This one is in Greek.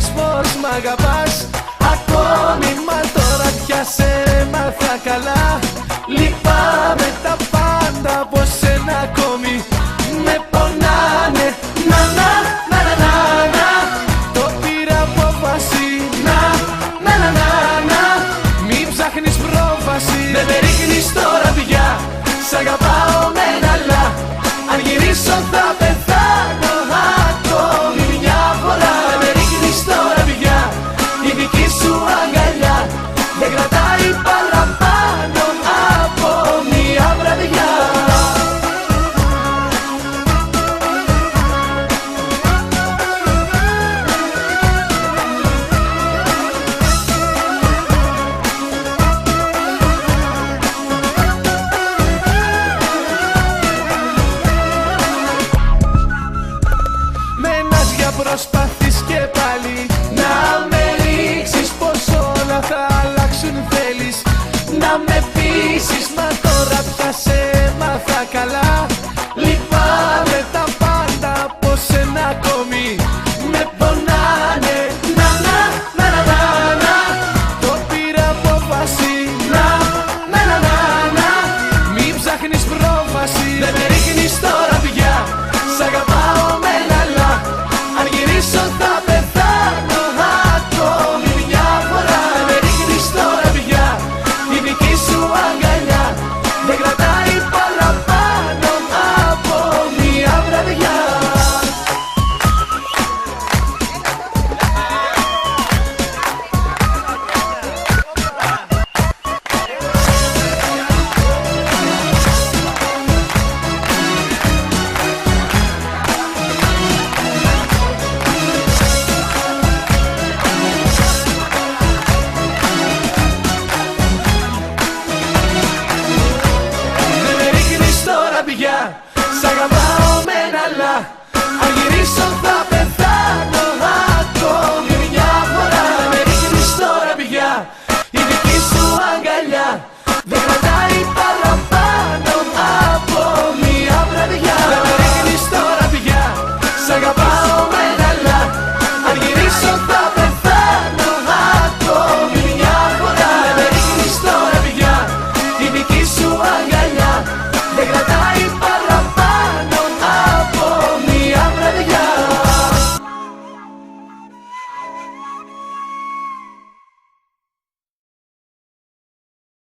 πες πως μ' αγαπάς ακόμη, μα τώρα πια σε έμαθα καλά. Λυπάμαι τα πάντα από σένα ακόμη, με πονάνε. Να, να, να, να, να, να. Το πήρα απόφαση. Να, να, να, να, να. Μην ψάχνεις πρόβαση. Δεν με ρίχνεις τώρα πια. Σ' αγαπάω με ένα αλλά. Αν γυρίσω θα πεθάνω ακόμη μια φορά. Δεν με ρίχνεις τώρα πια. Η δική σου αγκαλιά δεν κρατάει παραπάνω από μια βραδιά. Προσπαθείς και πάλι να με ρίξεις πως όλα θα αλλάξουν, θέλεις να με πείσεις, μα τώρα πια σε έμαθα καλά. Λυπάμαι τα πάντα από σένα ακόμη, με πονάνε. Να, να, να, να, να, να. Το πήρα απόφαση. Να, να, να, να, να. Μην ψάχνεις πρόβαση. Δεν με ρίχνεις τώρα πια. Σ' αγαπάω με ένα αλλά. Αν γυρίσω θα πεθάνω ακόμη μια φορά. Με ρίχνεις τώρα πια. Η δική σου αγκαλιά δεν κρατάει παραπάνω από μια βραδιά. Σ' αγαπάω με ένα αλλά. Αν γυρίσω